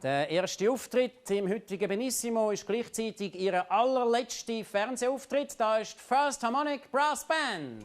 Der erste Auftritt im heutigen Benissimo ist gleichzeitig ihr allerletzter Fernsehauftritt. Da ist die First Harmonic Brass Band.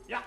Ja.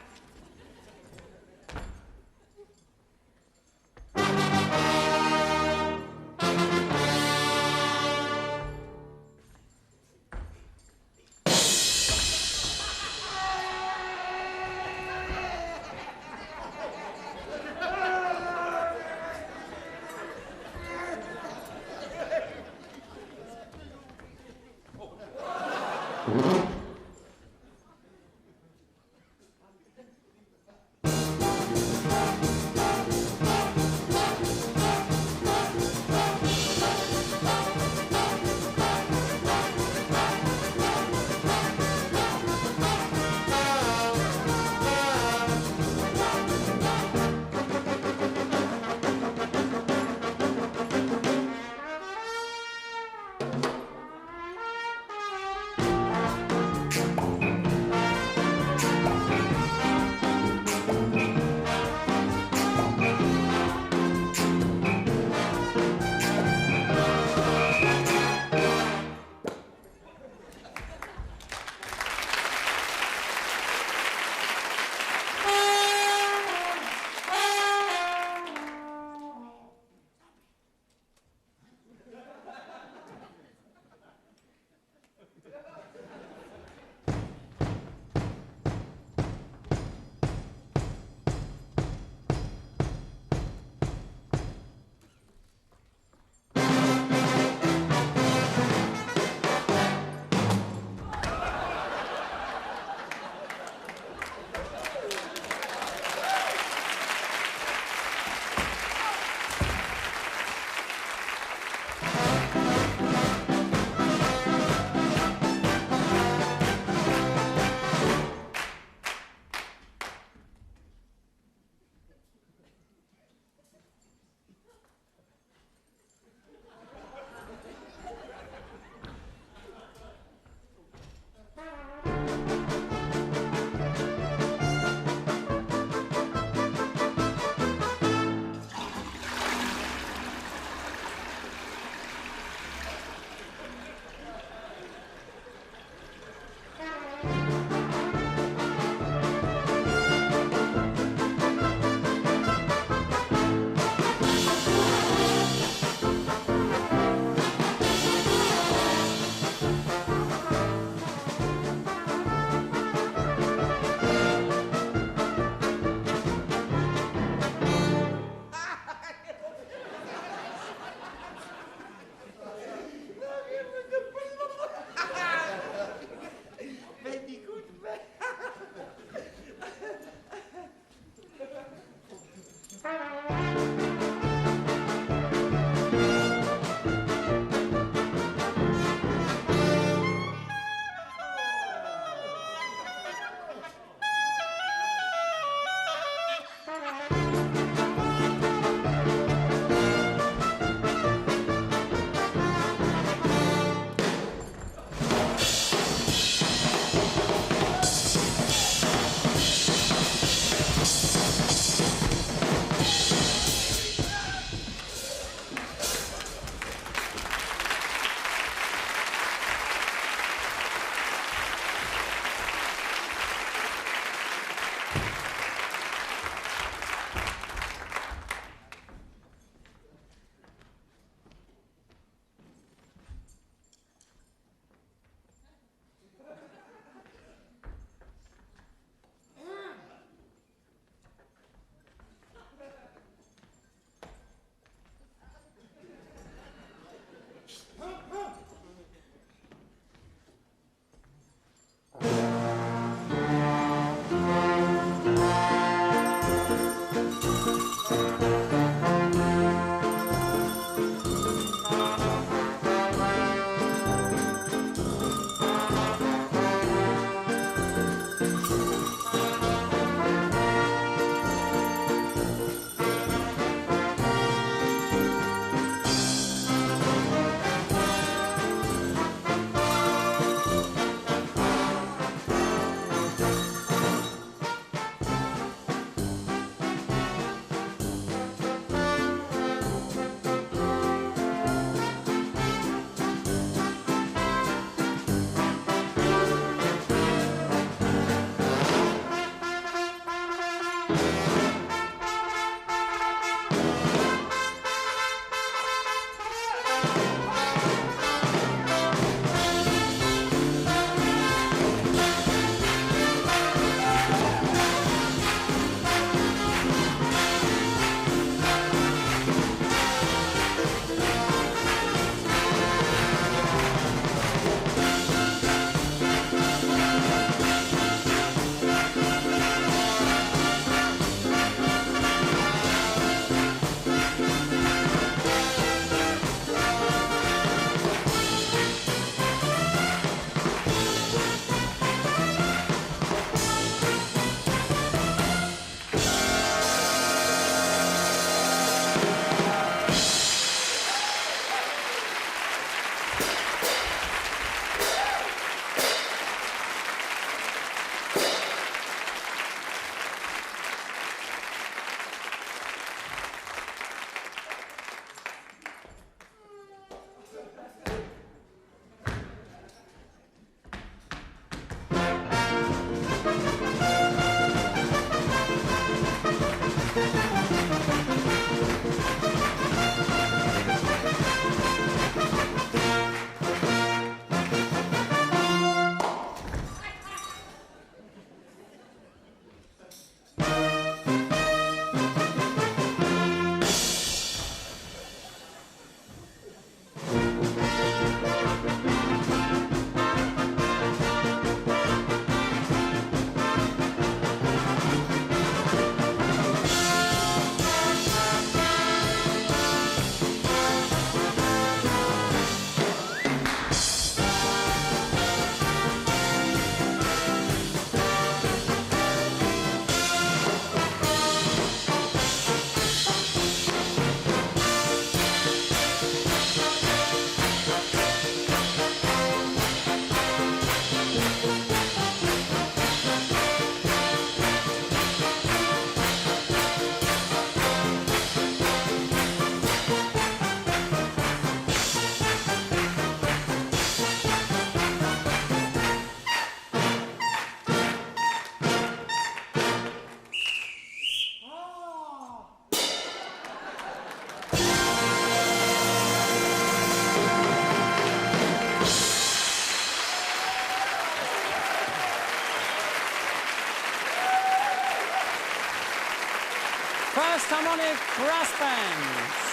Harmonic Brass Band.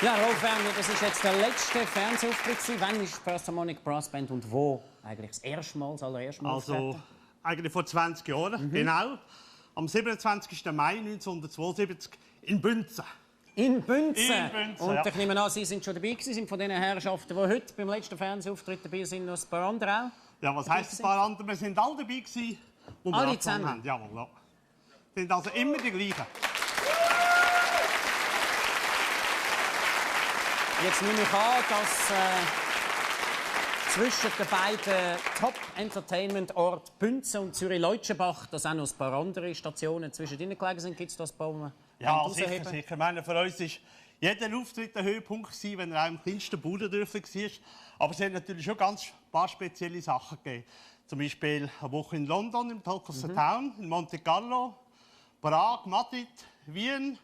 Ja, Rolf Werner, das ist jetzt der letzte Fernsehauftritt. Wann ist die First Harmonic Brass Band und wo eigentlich das erste Mal, das allererste Mal Also eigentlich vor 20 Jahren, genau. Am 27. Mai 1972 in Bünzen. In Bünzen? In Bünzen, und ja. ich nehme an, Sie sind schon dabei gewesen, sind von den Herrschaften, die heute beim letzten Fernsehauftritt dabei sind, noch ein paar andere auch? Ja, was heisst ein paar andere? Wir sind alle dabei gewesen, wo wir alle angefangen zusammen? haben. Jawohl, ja. Sind also immer die gleichen. Jetzt nehme ich an, dass zwischen den beiden Top-Entertainment-Orten Bünzen und Zürich-Leutschenbach, dass auch noch ein paar andere Stationen zwischen ihnen gelegen sind. Gibt es das ein paar? Ja, sicher. Ich meine, für uns war jeder Auftritt ein Höhepunkt, wenn er auch im kleinsten Budendörfler war. Aber es hat natürlich schon ganz paar spezielle Sachen gegeben. Zum Beispiel eine Woche in London, im Talk of the Town, in Monte Carlo, Prag, Madrid, Wien,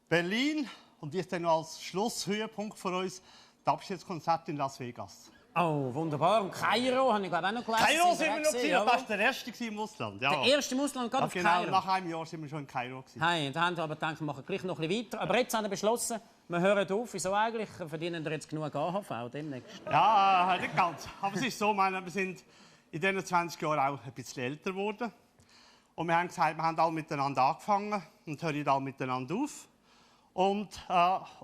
Berlin. Und jetzt dann noch als Schlusshöhepunkt für uns das Abschiedskonzert in Las Vegas. Oh, wunderbar. Und Kairo habe ich glaube auch noch gelesen. Kairo sind wir noch gewesen, das war der erste im Ausland. Ja. Der erste im Ausland, gerade auf genau, Kairo? Nach einem Jahr sind wir schon in Kairo gewesen. Hey, da haben wir aber gedacht, wir machen gleich noch ein bisschen weiter. Aber jetzt haben wir beschlossen, wir hören auf. Wieso eigentlich? Verdienen wir jetzt genug AHV demnächst? Ja, nicht ganz. Aber es ist so, wir sind in diesen 20 Jahren auch ein bisschen älter geworden. Und wir haben gesagt, wir haben alle miteinander angefangen und hören alle miteinander auf. Und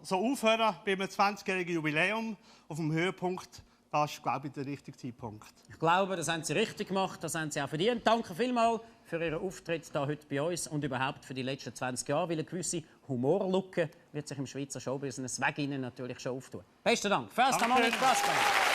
so aufhören bei einem 20-jährigen Jubiläum auf dem Höhepunkt, das ist, glaube ich, der richtige Zeitpunkt. Ich glaube, das haben Sie richtig gemacht, das haben Sie auch verdient. Danke vielmals für Ihren Auftritt hier heute bei uns und überhaupt für die letzten 20 Jahre, weil eine gewisse Humorlücke wird sich im Schweizer Showbusiness wegen Ihnen natürlich schon auftun. Besten Dank. First Harmonic Brass Band.